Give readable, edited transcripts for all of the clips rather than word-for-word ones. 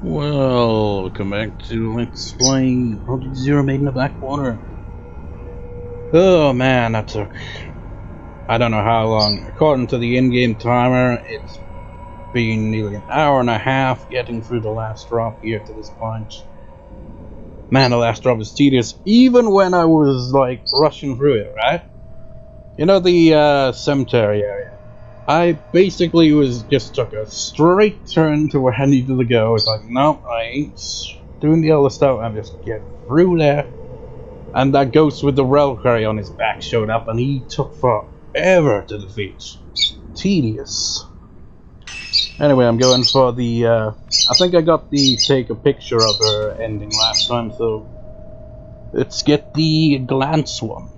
Welcome back to Let's Play Project Zero Maiden in the Black Water. Oh man, that took I don't know how long. According to the in-game timer, it's been nearly an hour and a half getting through the last drop here to this point. Man, the last drop is tedious, even when I was like rushing through it, right? You know the cemetery area? I basically just took a straight turn to where I needed to go. It's like, no, I ain't doing the other stuff. I'm just getting through there. And that ghost with the reliquary on his back showed up, and he took forever to defeat. Tedious. Anyway, I'm going for the. I think I got the take a picture of her ending last time, so let's get the glance one.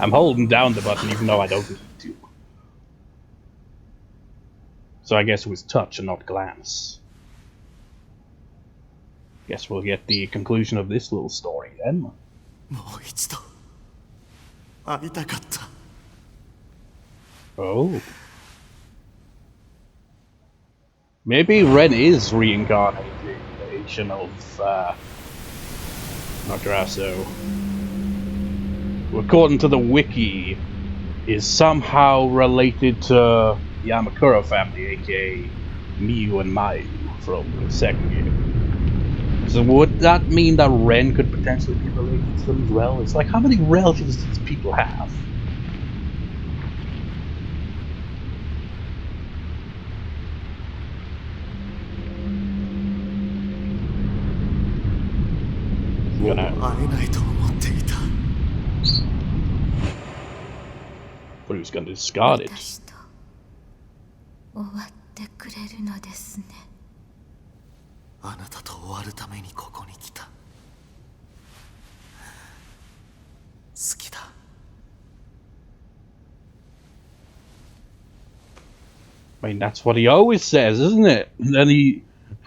I'm holding down the button even though I don't need to. So I guess it was touch and not glance. Guess we'll get the conclusion of this little story then. Oh. Maybe Ren is reincarnation of Nagrasso. According to the wiki, is somehow related to the Amakura family, aka Miu and Maiden from the second game. So would that mean that Ren could potentially be related to them as well? It's like, how many relatives do these people have? But he was gonna discard it. I mean, that's what he always says, isn't it? And then he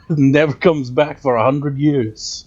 never comes back for 100 years.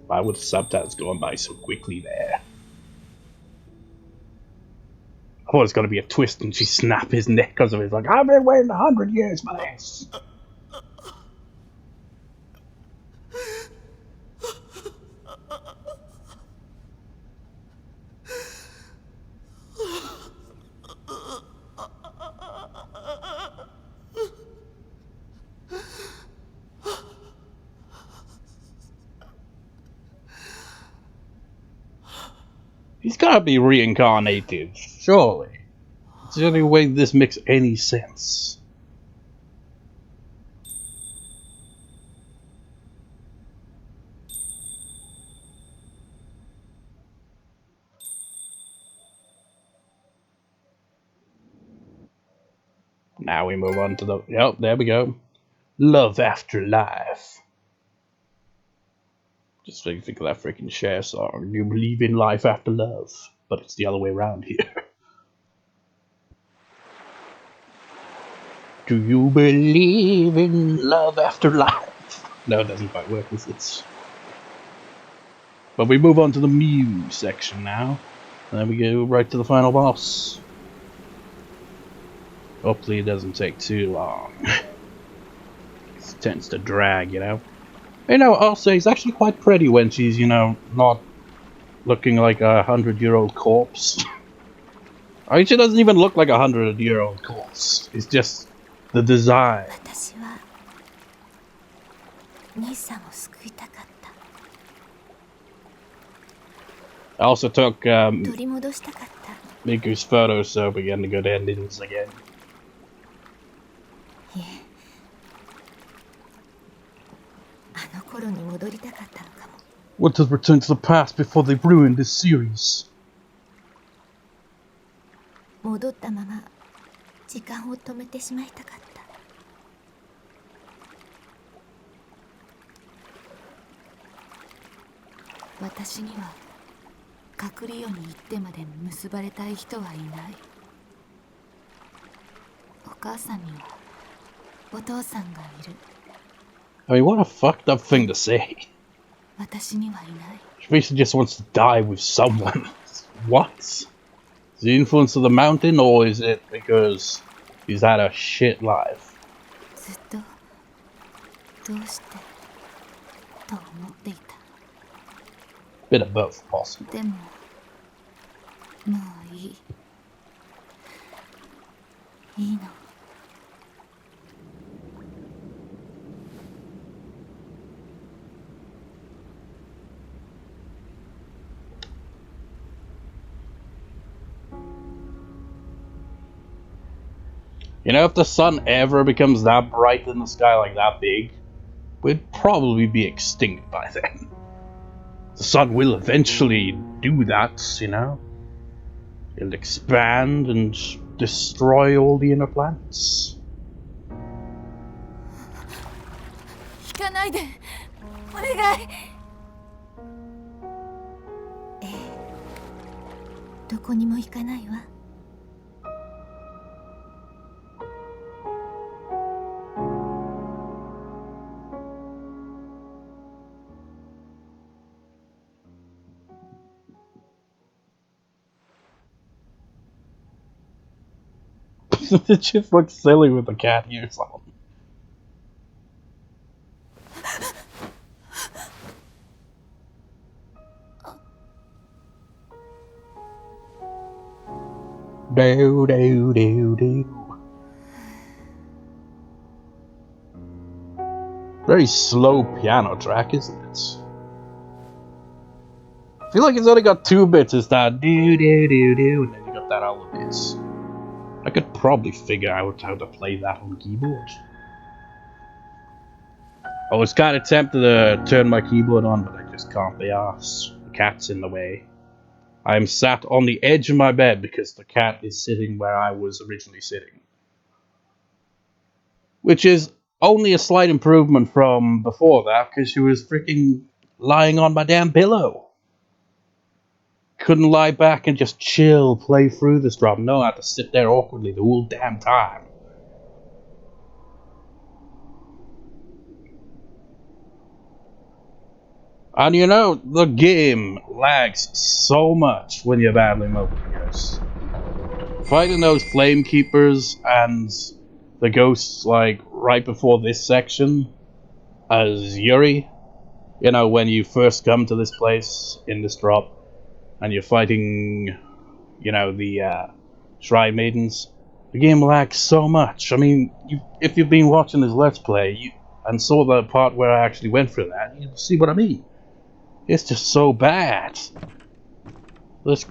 Why would the subtitles going by so quickly there? I thought it was going to be a twist and she snap his neck because of it. Like, I've been waiting 100 years for this. He's gotta be reincarnated, surely. It's the only way this makes any sense. Now we move on to the... Yep, there we go. Love after life. Just think of that freaking Cher song. You believe in life after love, but it's the other way around here. Do you believe in love after life? No, it doesn't quite work with this. But we move on to the Miu section now. And then we go right to the final boss. Hopefully it doesn't take too long. It tends to drag, you know. You know, I'll say it's actually quite pretty when she's, you know, not looking like a 100-year-old corpse. I mean, she doesn't even look like a 100-year-old corpse. It's just the design. I also took Miku's photo so we get the good endings again. Want to return to the past before they ruin this series. 戻ったまま時間を止めてしまいたかった。私には隠れよに行ってまで結ばれたい人はいない。お母さんにはお父さんがいる。I mean, what a fucked up thing to say. 私にはいない。She basically just wants to die with someone. What? Is the influence of the mountain, or is it because he's had a shit life? ずっとどうしてと思っていた。Bit of both, possible. でももういい。いいの。You know, if the sun ever becomes that bright in the sky, like that big, we'd probably be extinct by then. The sun will eventually do that, you know? It'll expand and destroy all the inner planets. 引かないでお願い。ええ、どこにも行かないわ。It just looks silly with the cat ears on. Do do do do. Very slow piano track, isn't it? I feel like it's only got two bits. It's that do do do do, and then you got that other bits. I could probably figure out how to play that on keyboard. I was kind of tempted to turn my keyboard on, but I just can't be arsed. The cat's in the way. I am sat on the edge of my bed because the cat is sitting where I was originally sitting. Which is only a slight improvement from before that, because she was freaking lying on my damn pillow. Couldn't lie back and just chill, play through this drop. No, I had to sit there awkwardly the whole damn time. And you know, the game lags so much when you're battling multiple gears. Fighting those flame keepers and the ghosts, like, right before this section, as Yuri, you know, when you first come to this place in this drop, and you're fighting, you know, the Shrine Maidens, the game lags so much. I mean, if you've been watching this Let's Play and saw the part where I actually went through that, you see what I mean. It's just so bad. This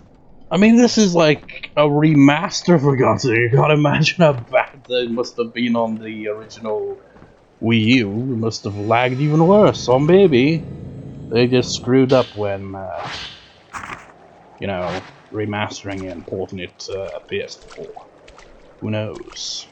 is like a remaster, for God's sake. You can't imagine how bad they must have been on the original Wii U. It must have lagged even worse. So maybe they just screwed up when, you know, remastering it and porting it to PS4. Who knows?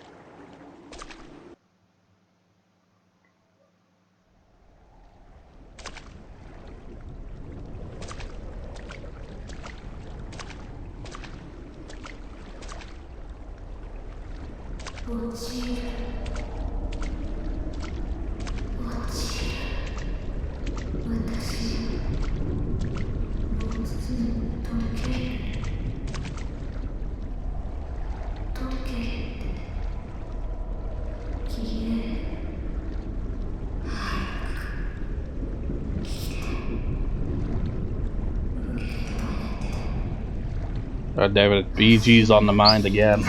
David, BG's on the mind again.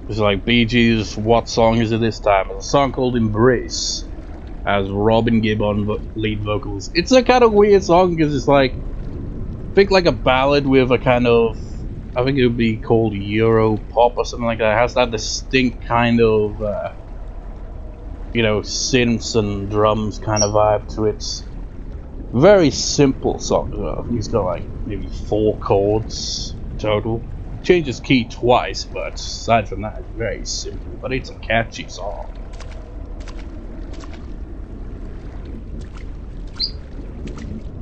It's like BG's, what song is it this time? It's a song called Embrace, as Robin Gibb on lead vocals. It's a kind of weird song because it's like, think like a ballad with a kind of, I think it would be called Euro pop or something like that. It has that distinct kind of, you know, synths and drums kind of vibe to it. Very simple song as well. He's got like maybe 4 chords total. Changes key twice, but aside from that, it's very simple. But it's a catchy song.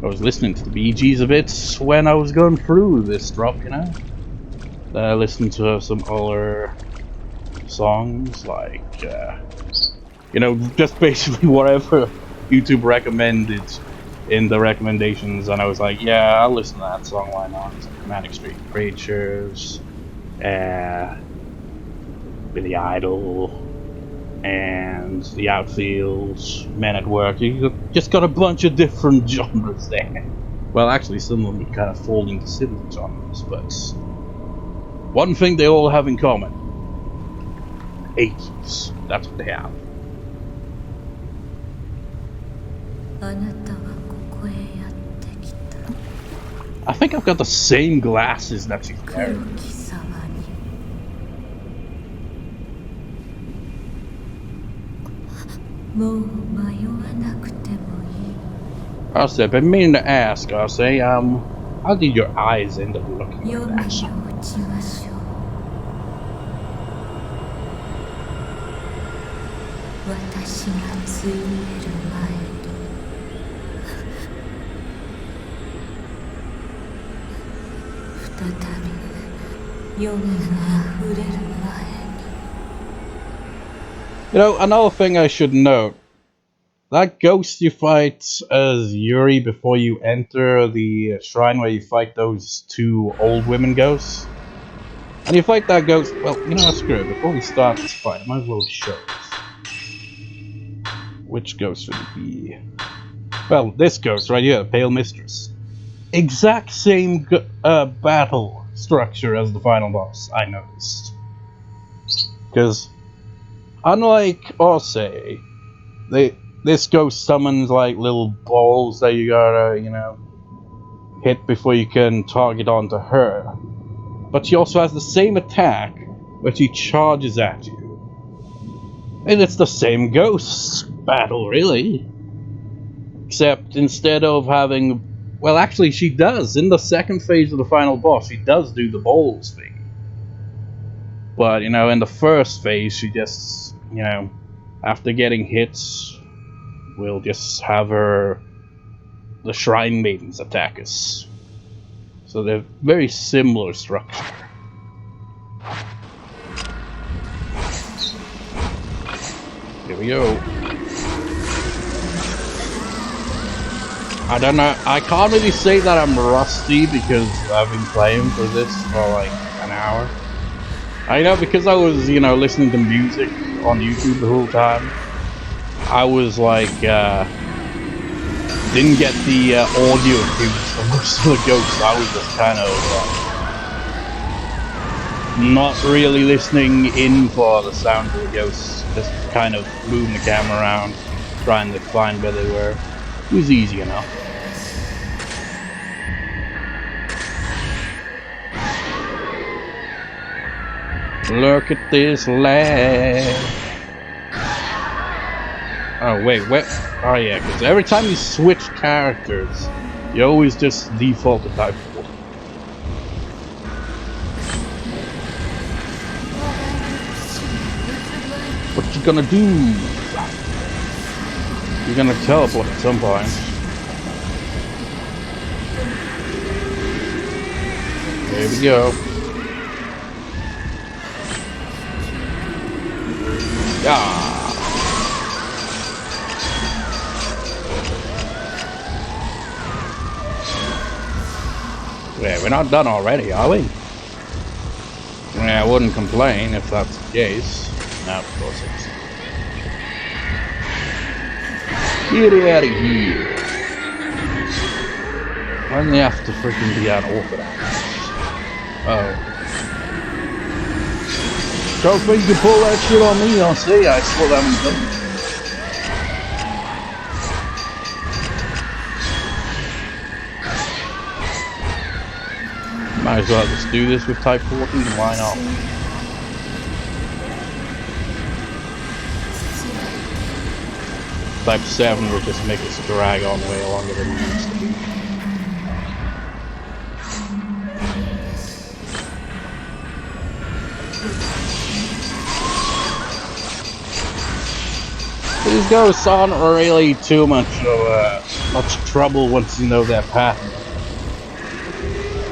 I was listening to the Bee Gees a bit when I was going through this drop, you know. Then I listened to some other songs, like, you know, just basically whatever YouTube recommended in the recommendations, and I was like, yeah, I'll listen to that song, why not? It's like Manic Street Preachers, Billy Idol, and The Outfield, Men at Work. You just got a bunch of different genres there. Well, actually, some of them kind of fall into similar genres, but one thing they all have in common: 80s. That's what they have. I think I've got the same glasses that she's wearing. Arce, I've been meaning to ask, Arce, how did your eyes end up looking like that? You know, another thing I should note, that ghost you fight as Yuri before you enter the shrine where you fight those 2 old women ghosts, and you fight that ghost, well, you know what, screw it, before we start this fight, I might as well show it. Which ghost should it be? Well, this ghost right here, Pale Mistress. Exact same battle structure as the final boss, I noticed. Because, unlike Arce, this ghost summons like little balls that you gotta, you know, hit before you can target onto her. But she also has the same attack, where she charges at you. And it's the same ghost battle, really. Except instead of having... Well, actually, she does. In the second phase of the final boss, she does do the balls thing. But, you know, in the first phase, she just, you know, after getting hits, we'll just have her... the Shrine Maidens attack us. So they're very similar structure. Here we go. I don't know, I can't really say that I'm rusty because I've been playing for this for like an hour. I know, because I was, you know, listening to music on YouTube the whole time. I was like, didn't get the audio cues for most of the ghosts. I was just kind of not really listening in for the sound of the ghosts. Just kind of moving the camera around, trying to find where they were. It was easy enough. Look at this lag. Oh wait, what? Oh yeah, because every time you switch characters, you always just default to type 4. What you gonna do? You're gonna teleport at some point. There we go. Yeah. Yeah, we're not done already, are we? Yeah, I wouldn't complain if that's the case. No, of course it isn't. Get out of here. Why do they have to freaking be unorthodox? Oh. Don't think you can pull that shit on me, I'll say I saw that one coming. Might as well just do this with type 14, why not? Type 7 will just make us drag on way longer than it needs to be. These ghosts aren't really too much trouble once you know their pattern.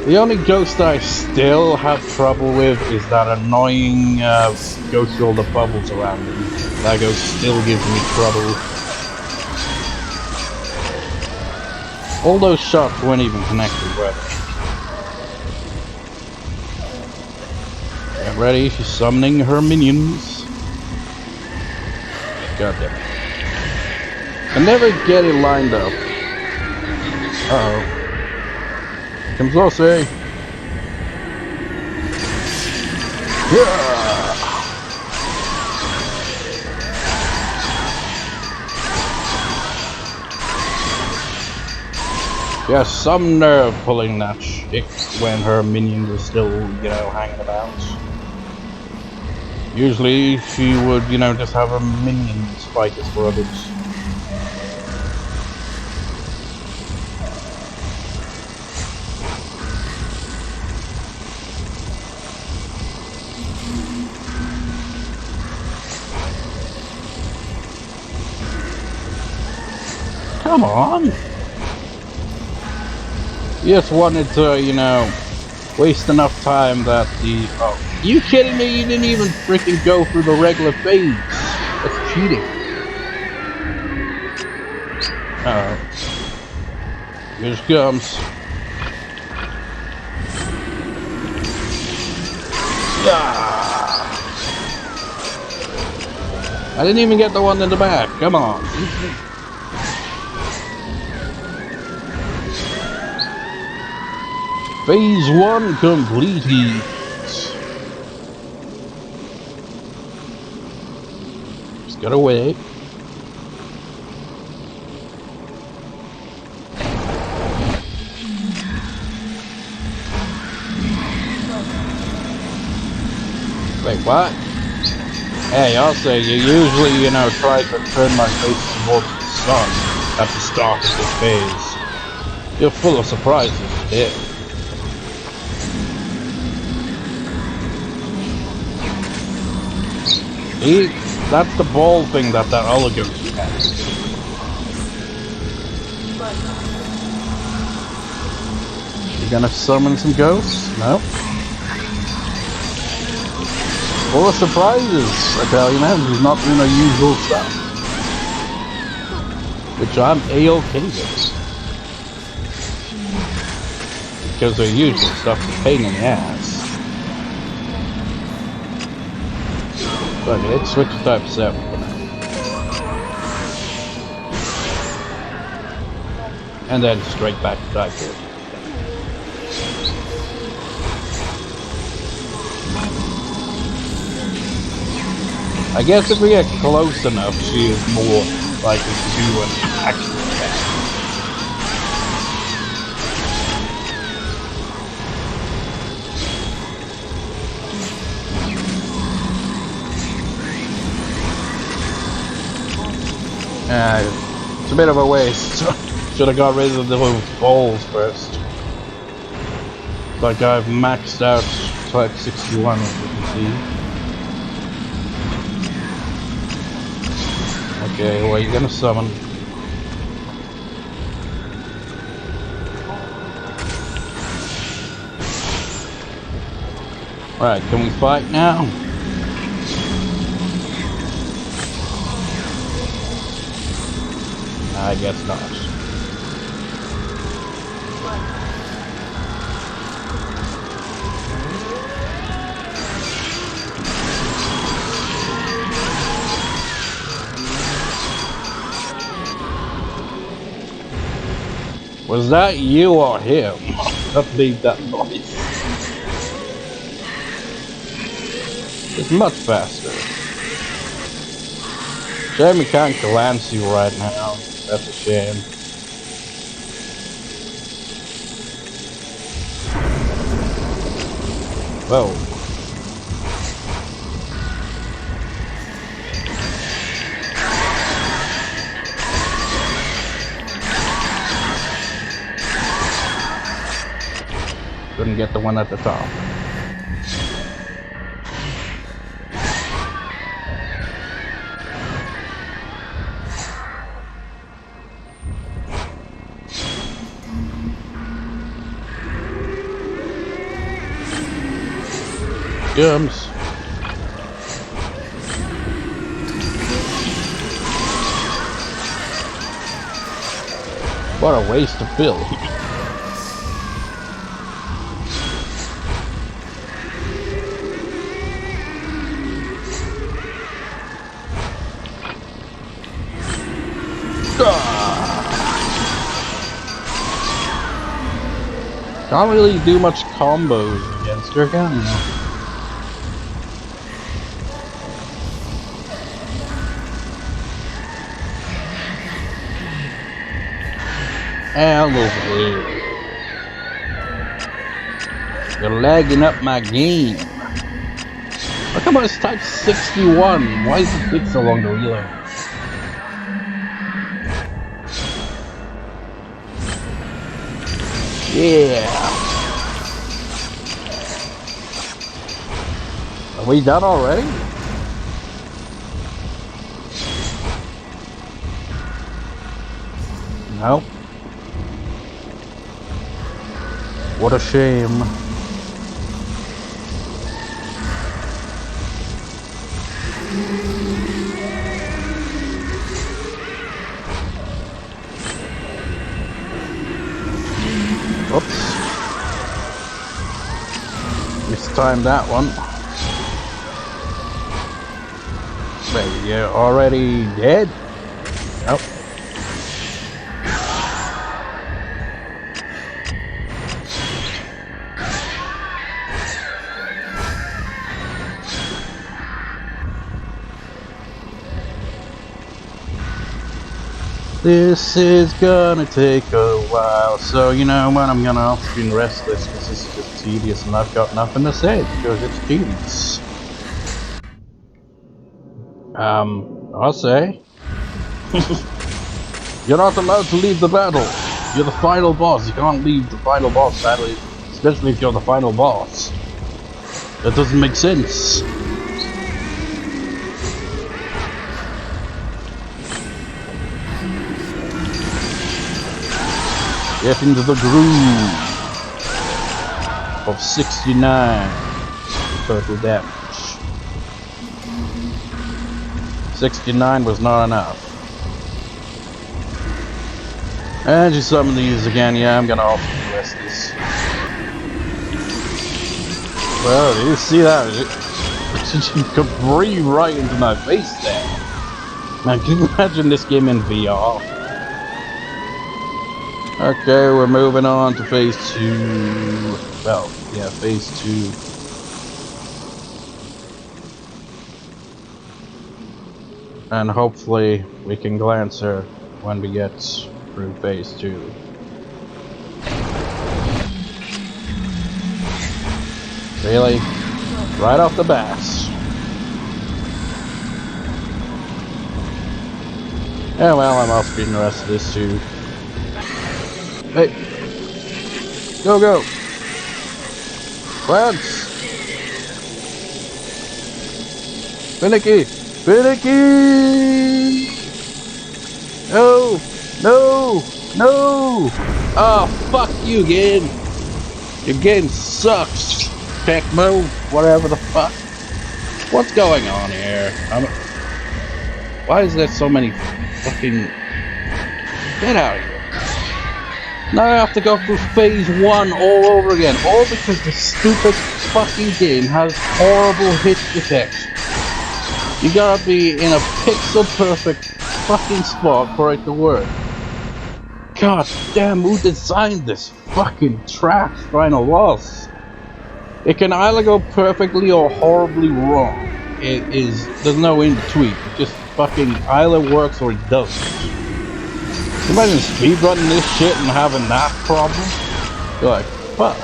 The only ghost I still have trouble with is that annoying ghost with all the bubbles around him. That ghost still gives me trouble. All those shots weren't even connected, were they? Get ready, she's summoning her minions. God damn it. I never get it lined up. Uh-oh. Here comes Osei. Yeah. Yeah, some nerve pulling that chick when her minions are still, you know, hanging about. Usually she would, you know, just have her minions fight us for others. Come on! You just wanted to, you know, waste enough time that the... Oh, you kidding me? You didn't even freaking go through the regular phase. That's cheating. Uh-oh. Here she comes. Yeah. I didn't even get the one in the back. Come on. Phase 1 completed. Just gotta wait. Wait, what? Hey, I'll say you usually, you know, try to turn my face towards the sun at the start of this phase. You're full of surprises here. See? That's the ball thing that other ghost has. You gonna summon some ghosts? No? Full of surprises, I tell you, man. This is not doing the usual stuff. Which I'm A-OK with. Because the usual stuff is a pain in the ass. But let's switch to type 7 for now. And then straight back to type 4. I guess if we get close enough, she is more likely to do an actual attack. It's a bit of a waste. Should have got rid of those balls first. Like I've maxed out type 61, as you can see. Okay, what are you gonna summon? Alright, can we fight now? I guess not. Was that you or him that made that noise? It's much faster. Shame we can't glance you right now. That's a shame. Whoa. Couldn't get the one at the top. Gums. What a waste of build. Can't really do much combos against her, can you? Elevate. You're lagging up my game. How come it's type 61? Why is it take so long to reload? Yeah. Are we done already? Nope. What a shame. Oops. Mistimed that one. Wait, you're already dead? Nope. This is gonna take a while, so you know what, I'm gonna off-screen rest this because this is just tedious and I've got nothing to say because it's tedious. I'll say. You're not allowed to leave the battle. You're the final boss. You can't leave the final boss battle, especially if you're the final boss. That doesn't make sense. Get into the groove of 69 total damage. 69 was not enough. And you summon these again. Yeah, I'm gonna also rest this. Well, did you see that? She could breathe right into my face there. Man, can you imagine this game in VR? Okay, we're moving on to phase 2. Well, yeah, phase 2. And hopefully we can glance her when we get through phase 2. Really? Right off the bat. Yeah, well, I'm off screen the rest of this too. Hey! Go, go! Glance! Finicky! Finicky! No! No! No! Oh, fuck you, game! Your game sucks! Tecmo, whatever the fuck. What's going on here? Why is there so many fucking... Get out of here. Now I have to go through phase 1 all over again. All because the stupid fucking game has horrible hit detection. You gotta be in a pixel perfect fucking spot for it to work. God damn, who designed this fucking trash final boss? It can either go perfectly or horribly wrong. There's no in between. It just fucking either works or it doesn't. Imagine speedrunning this shit and having that problem. You're like, fuck.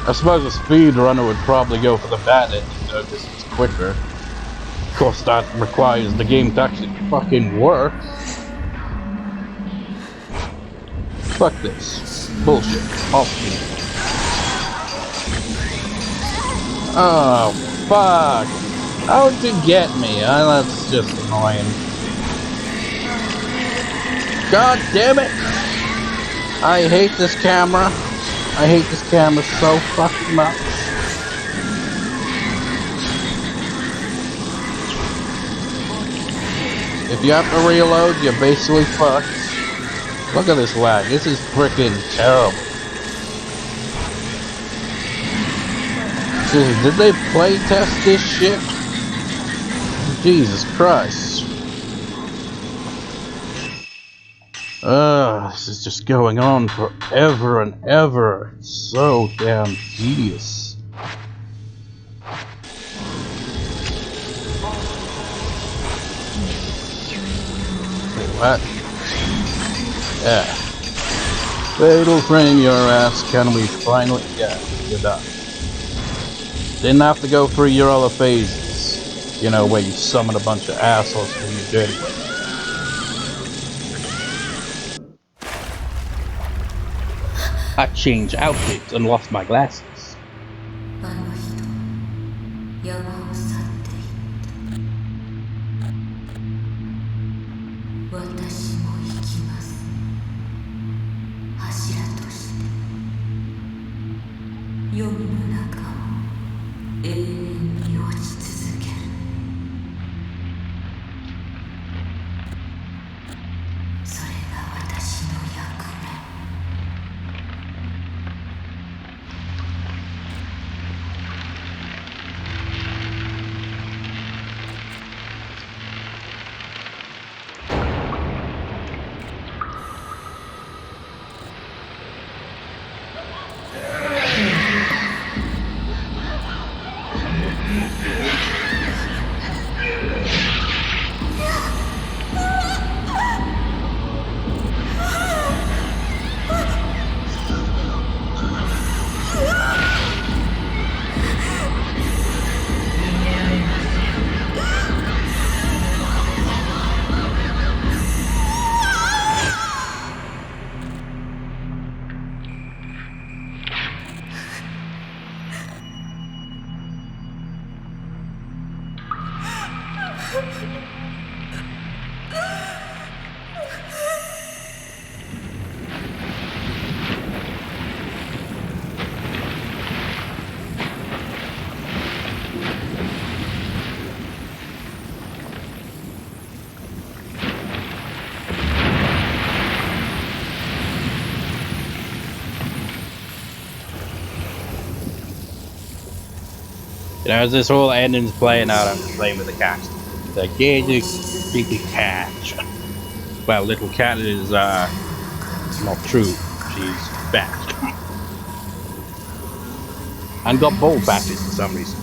I suppose a speedrunner would probably go for the bad ending though, because it's quicker. Of course, that requires the game to actually fucking work. Fuck this. Bullshit. Off me. Oh, fuck. How'd you get me? That's just annoying. God damn it! I hate this camera. I hate this camera so fucking much. If you have to reload, you're basically fucked. Look at this lag. This is freaking terrible. Did they play test this shit? Jesus Christ. This is just going on forever and ever. It's so damn tedious. What? Yeah. Fatal frame your ass. Can we finally... Yeah, you're done. Didn't have to go through your other phases. You know, where you summon a bunch of assholes from your dirty way. I changed outfits and lost my glasses. You know, as this whole ending's playing out, I'm just playing with the cat. The gay cat. Well, little cat is, not true. She's fat. And got ball patches for some reason.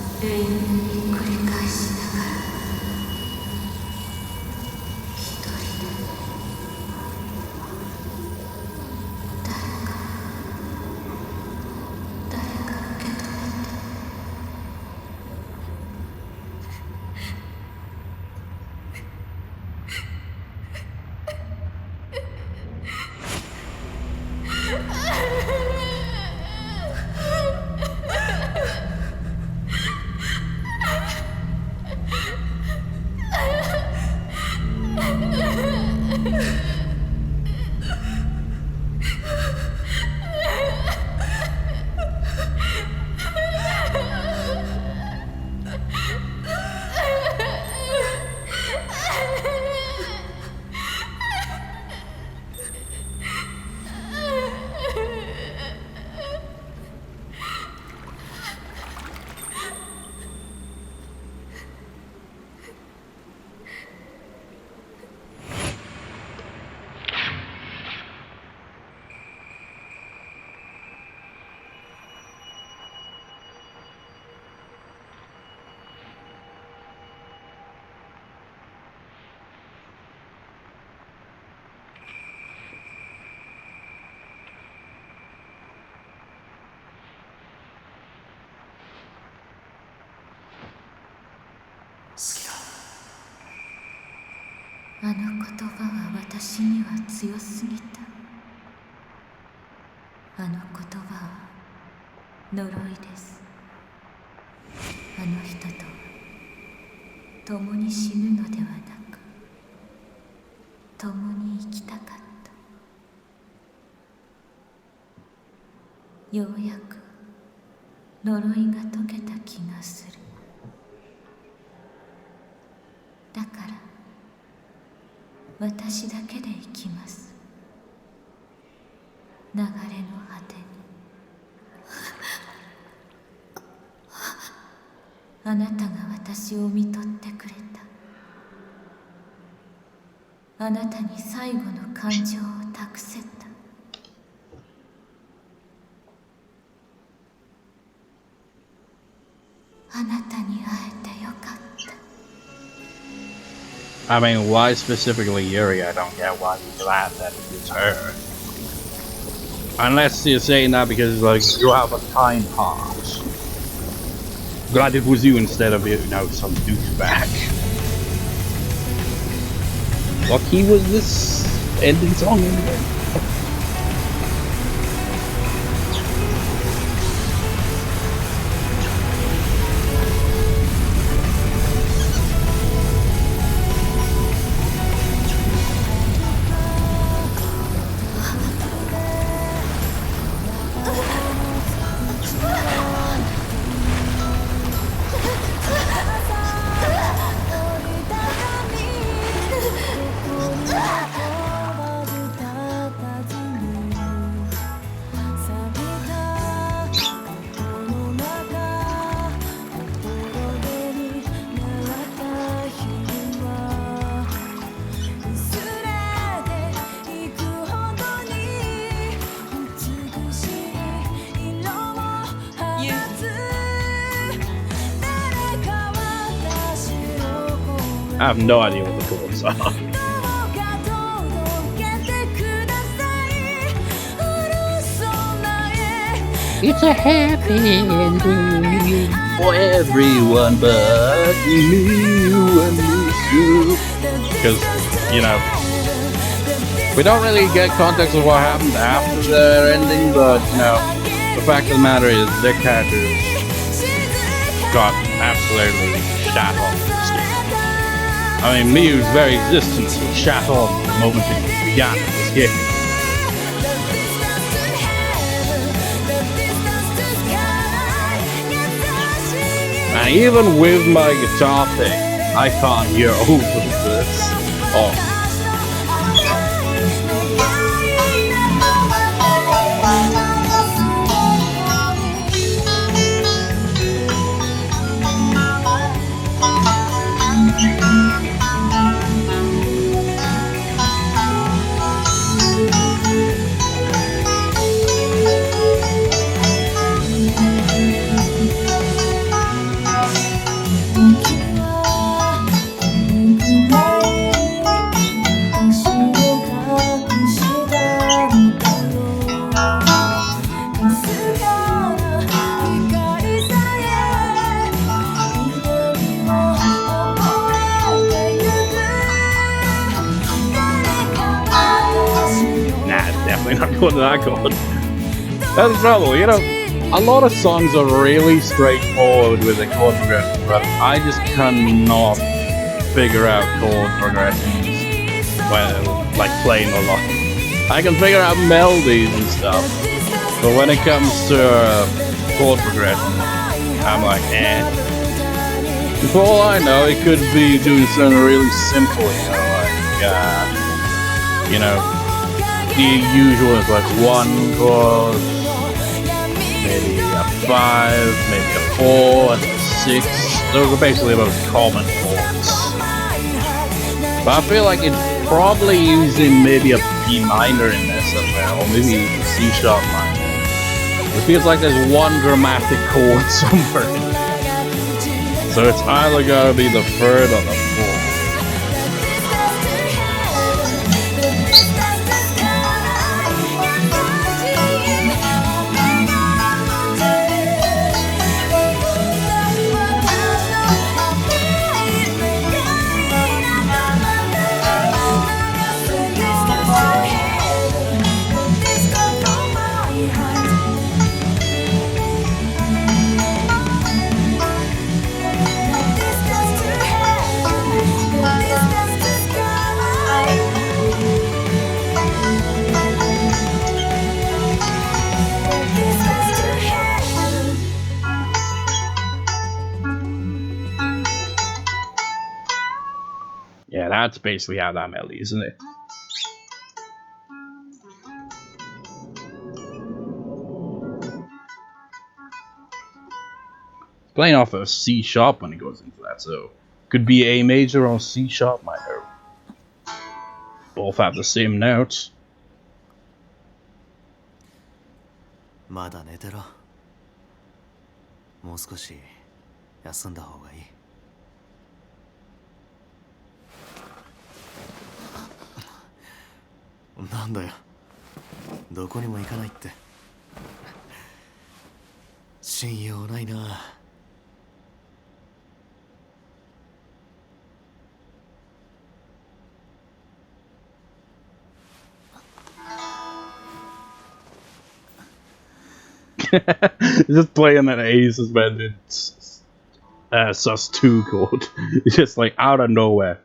あの言葉は私には強すぎた。あの言葉は呪いです。あの人と共に死ぬのではなく、共に生きたかった。ようやく呪いが解けた気がする。だから私だけで生きます。流れの果てに。あなたが私を見とってくれた。あなたに最後の感情を託せた。あなたに会えてよかった。I mean, why specifically Yuri? I don't get why you're glad that it's her. Unless you're saying that because, like, you have a time pass. Glad it was you instead of, you know, some douchebag. What key was this ending song anyway? I have no idea what the chords are. It's a happy ending for everyone but Miu and Yuri. Because, you know, we don't really get context of what happened after their ending, but, you know, the fact of the matter is their characters got absolutely shot on. I mean, Miu's very existence was shot on the moment it began this game. And even with my guitar thing, I can't hear over this. Oh. Not going to that chord. That's the trouble, you know, a lot of songs are really straightforward with the chord progression, but I just cannot figure out chord progressions, well, like plain or not. I can figure out melodies and stuff, but when it comes to chord progression, I'm like, eh. For all I know, it could be doing something really simple, you know, the usual is like 1 chord, maybe a 5, maybe a 4, and a 6. Those are basically the most common chords. But I feel like it's probably using maybe a B minor in there somewhere, or maybe a C sharp minor. It feels like there's one dramatic chord somewhere. So it's either gotta be the 3rd or the 4th. Yeah, that's basically how that melody, isn't it? Playing off of C sharp when it goes into that, so could be A major or C sharp minor. Both have the same notes. まだ寝てろ。もう少し休んだ方がいい。なんだよ。どこにも行かないって。信用ないな。Just playing an A suspended sus2 chord. Just like out of nowhere.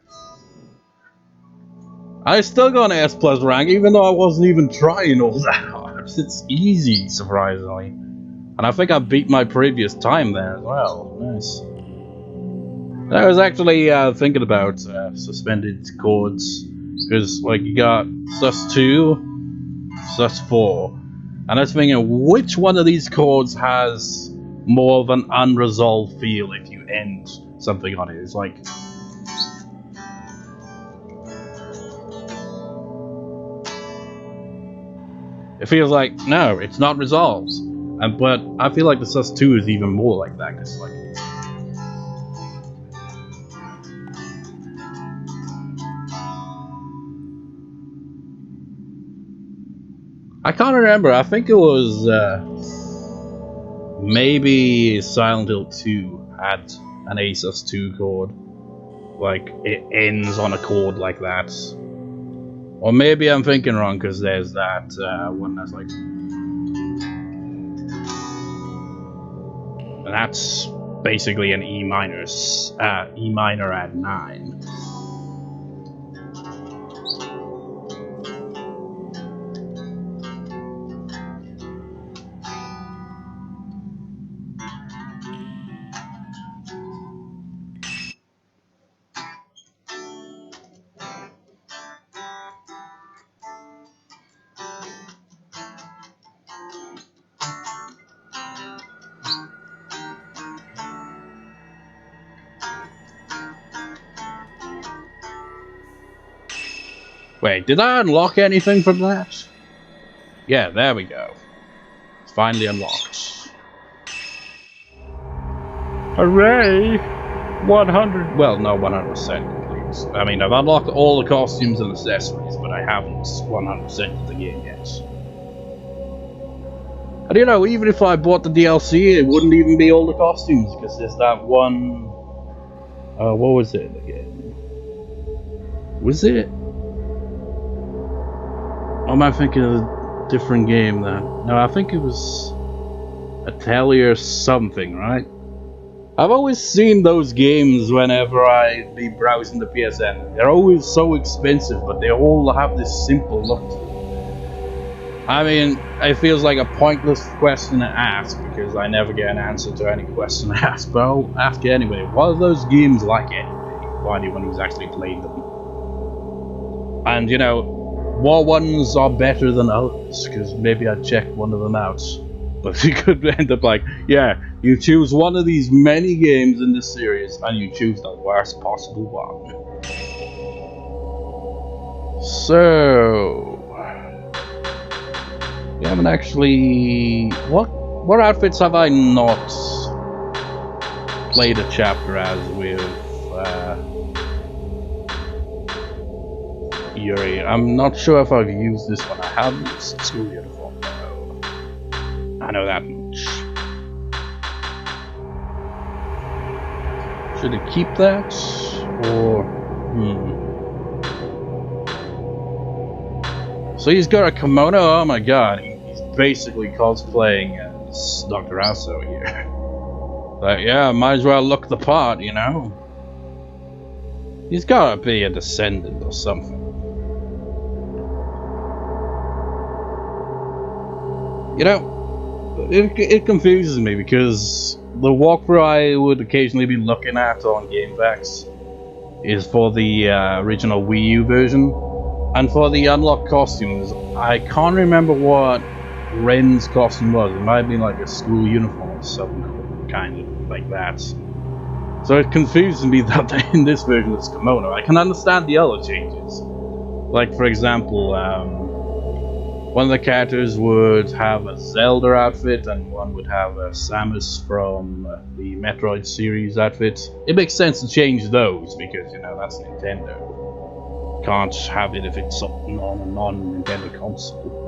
I still got an S plus rank even though I wasn't even trying all that hard. It's easy, surprisingly. And I think I beat my previous time there as well. Nice. I was actually thinking about suspended chords. Because like you got sus2, sus4. And I was thinking, which one of these chords has more of an unresolved feel if you end something on it? It's like... It feels like, no, it's not resolved. But I feel like the sus2 is even more like that, because like... I can't remember, I think it was... maybe Silent Hill 2 had an A sus2 chord. Like, it ends on a chord like that. Or maybe I'm thinking wrong, because there's that one that's like... And that's basically an E minor at 9. Wait, did I unlock anything from that? Yeah, there we go. It's finally unlocked. Hooray! 100... Well, no, 100% complete. I mean, I've unlocked all the costumes and accessories, but I haven't 100% of the game yet. And you know, even if I bought the DLC, it wouldn't even be all the costumes, because there's that one... what was it again? Was it? Or am I thinking of a different game then? No, I think it was Atelier something, right? I've always seen those games whenever I be browsing the PSN. They're always so expensive, but they all have this simple look to them. I mean, it feels like a pointless question to ask, because I never get an answer to any question I ask, but I'll ask it anyway. What are those games like anyway, for anyone who's actually played them? And you know, what ones are better than others, because maybe I'd check one of them out. But you could end up like, yeah, you choose one of these many games in this series, and you choose the worst possible one. So... we haven't actually... What outfits have I not played a chapter as with Yuri? I'm not sure if I've used this one. I haven't. It's school uniform. No. I know that much. Should I keep that? Or... So he's got a kimono? Oh my god. He's basically cosplaying as Dr. Aso here. But yeah, might as well look the part, you know? He's gotta be a descendant or something. You know, it confuses me because the walkthrough I would occasionally be looking at on GameFAQs is for the original Wii U version. And for the unlocked costumes, I can't remember what Ren's costume was. It might have been like a school uniform or some kind of like that. So it confuses me that in this version it's kimono. I can understand the other changes. Like, for example, one of the characters would have a Zelda outfit and one would have a Samus from the Metroid series outfit. It makes sense to change those because, you know, that's Nintendo. Can't have it if it's on a non-Nintendo console.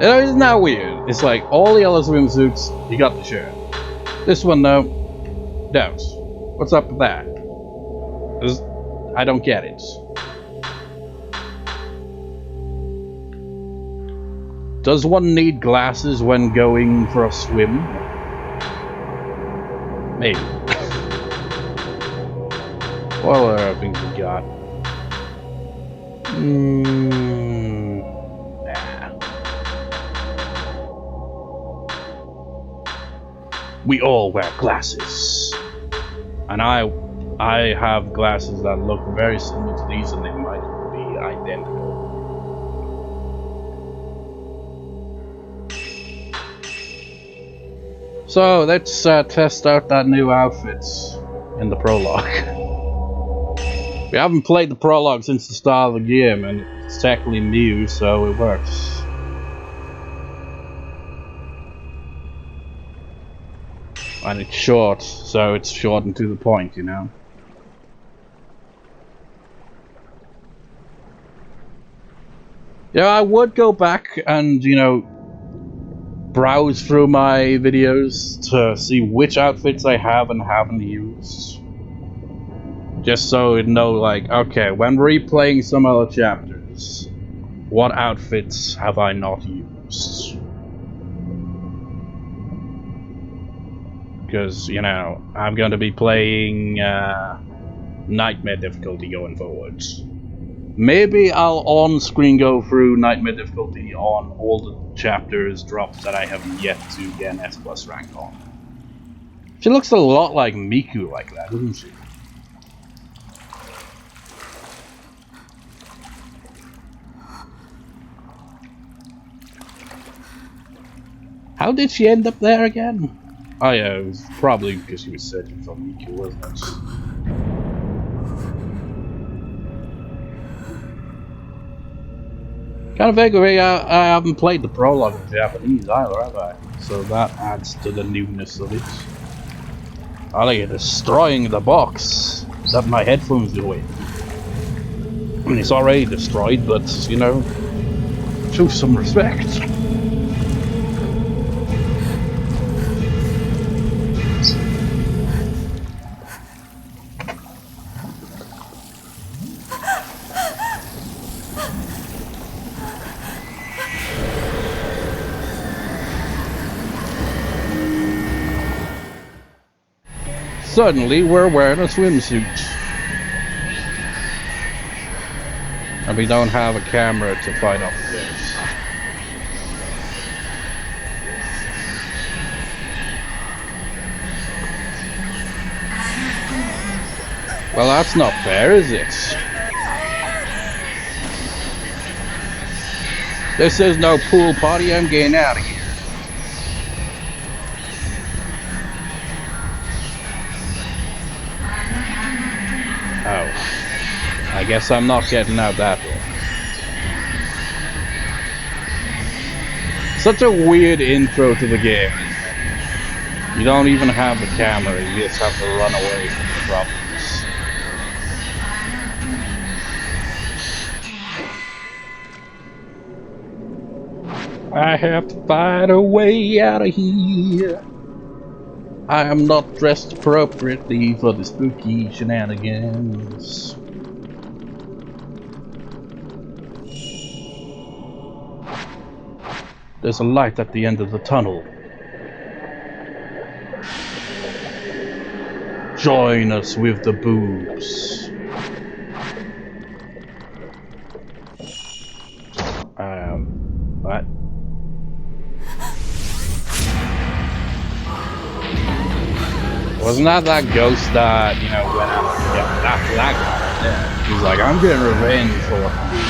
Isn't that weird? It's like all the other swimsuits, you got the shirt. This one, no. Don't. What's up with that? I don't get it. Does one need glasses when going for a swim? Maybe. What other things we got? Nah. We all wear glasses. And I have glasses that look very similar to these and they might be identical. So let's test out that new outfit in the prologue. We haven't played the prologue since the start of the game and it's technically new, so it works. And it's short, so it's short and to the point, you know. Yeah, I would go back and, you know, browse through my videos to see which outfits I have and haven't used. Just so you know, like, okay, when replaying some other chapters, what outfits have I not used? Because, you know, I'm going to be playing Nightmare difficulty going forwards. Maybe I'll on-screen go through Nightmare difficulty on all the chapters drops that I have yet to get an S+ rank on. She looks a lot like Miku like that, doesn't she? How did she end up there again? Oh yeah, it was probably because she was searching for Miku, wasn't it? Kind of vaguely, I haven't played the prologue in Japanese either, have I? So that adds to the newness of it. I like destroying the box that my headphones go in. I mean, it's already destroyed, but, you know, show some respect. Suddenly, we're wearing a swimsuit. And we don't have a camera to fight off this. Well, that's not fair, is it? This is no pool party, I'm getting out of here. Oh. I guess I'm not getting out that way. Such a weird intro to the game. You don't even have the camera, you just have to run away from the problems. I have to find a way out of here. I am not dressed appropriately for the spooky shenanigans. There's a light at the end of the tunnel. Join us with the boobs. What? Wasn't that ghost that, you know, went out and got that guy? Yeah. He's like, I'm getting revenge for what he did.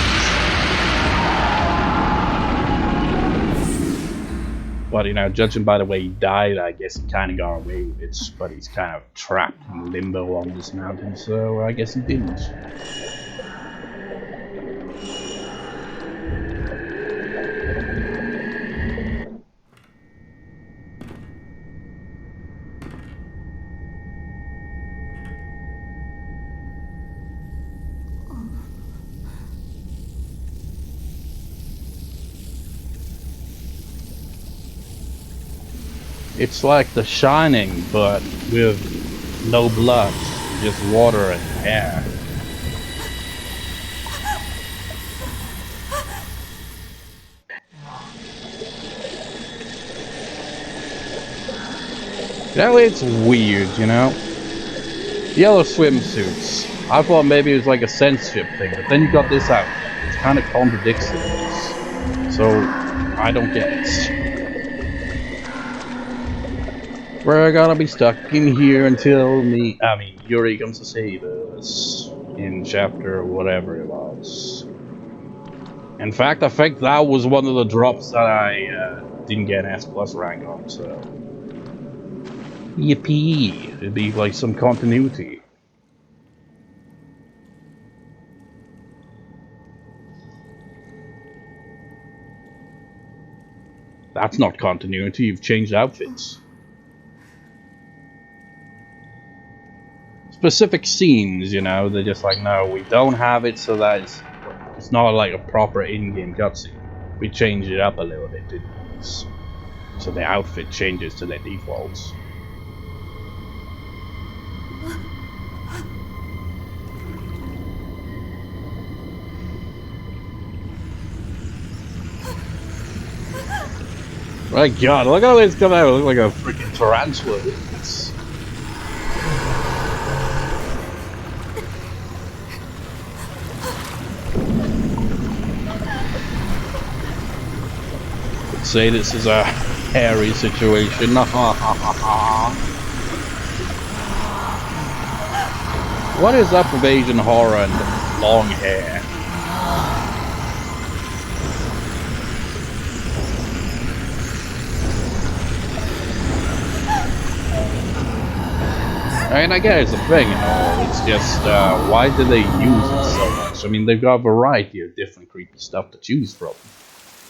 But, you know, judging by the way he died, I guess he kind of got away with it. But he's kind of trapped in limbo on this mountain, so I guess he didn't. It's like The Shining, but with no blood, just water and air. You know, it's weird, you know? Yellow swimsuits. I thought maybe it was like a censorship thing, but then you got this outfit. It kind of contradicts it. So, I don't get it. We're gonna be stuck in here until Yuri comes to save us in chapter whatever it was. In fact, I think that was one of the drops that I didn't get an S+ rank on, so yippee! It'd be like some continuity. That's not continuity, you've changed outfits. Specific scenes, you know, they're just like, no, we don't have it, so that it's not like a proper in-game cutscene. We changed it up a little bit, didn't we? So the outfit changes to their defaults. My god, look how it's come out, it looks like a freaking tarantula. Say this is a hairy situation. What is up with Asian horror and long hair? I mean, I guess it's a thing and all, it's just, why do they use it so much? I mean, they've got a variety of different creepy stuff to choose from.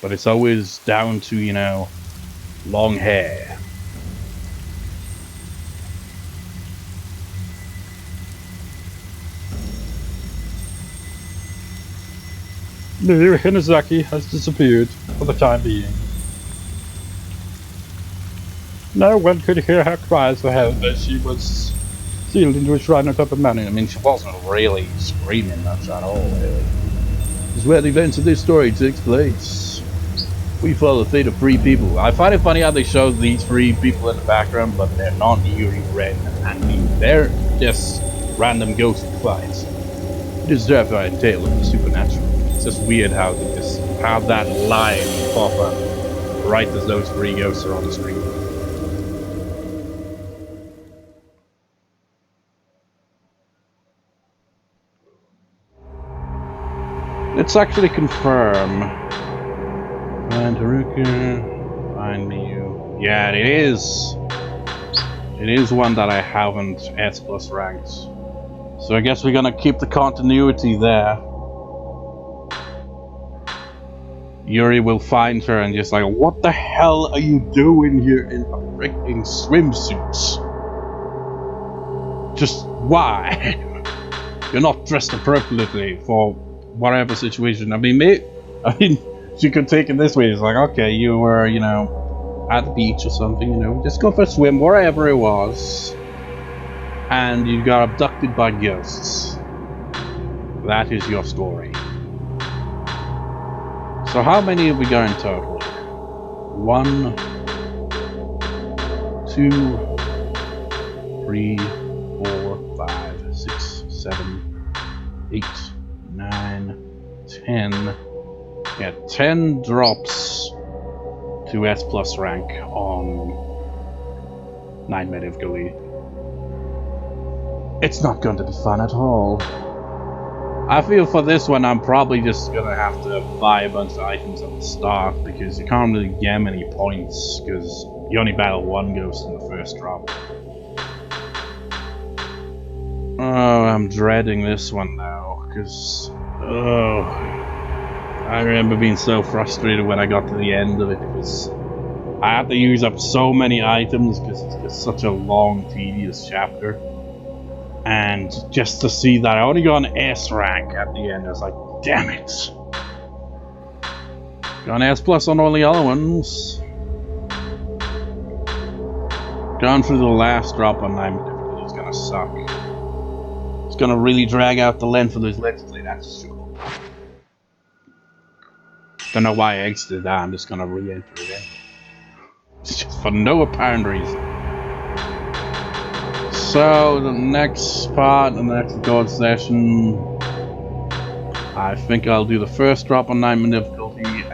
But it's always down to, you know, long hair. No, Hinazaki has disappeared for the time being. No one could hear her cries for help as she was sealed into a shrine on top of a mountain. I mean, she wasn't really screaming much at all, really. It's where the events of this story takes place. We follow the fate of 3 people. I find it funny how they show these 3 people in the background, but they're not Yuri, Ren, and Miu. They're just random ghost fights. It is a terrifying tale of the supernatural. It's just weird how they just have that line pop up right as those 3 ghosts are on the screen. Let's actually confirm. Find Haruka, find Miu. Yeah, it is. It is one that I haven't S+ ranked. So I guess we're gonna keep the continuity there. Yuri will find her and just like, what the hell are you doing here in freaking swimsuits? Just why? You're not dressed appropriately for whatever situation. I mean, she could take it this way. It's like, okay, you were, you know, at the beach or something, you know, just go for a swim wherever it was, and you got abducted by ghosts. That is your story. So how many have we got in total? 1, 2, 3, 4, 5, 6, 7, 8, 9, 10. Yeah, 10 drops to S+ rank on 9 Medivh Gully. it's not going to be fun at all. I feel for this one I'm probably just gonna have to buy a bunch of items at the start because you can't really get many points because you only battle one ghost in the first drop. Oh, I'm dreading this one now because I remember being so frustrated when I got to the end of it because I had to use up so many items because it's just such a long, tedious chapter. And just to see that I only got an S rank at the end, I was like, damn it. Got an S plus on all the other ones. Going through the last drop on 9 difficulty is gonna suck. It's gonna really drag out the length of this Let's Play, that's true. Don't know why I exited that, I'm just gonna re-enter it in. It's just for no apparent reason. So, the next part, the next God session, I think I'll do the first drop on 9 difficulty and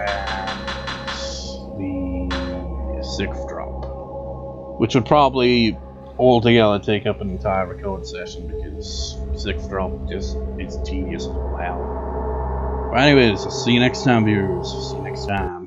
the 6th drop. Which would probably altogether take up an entire record session because 6th drop just it's tedious as well. But anyways, I'll see you next time, viewers. See you next time.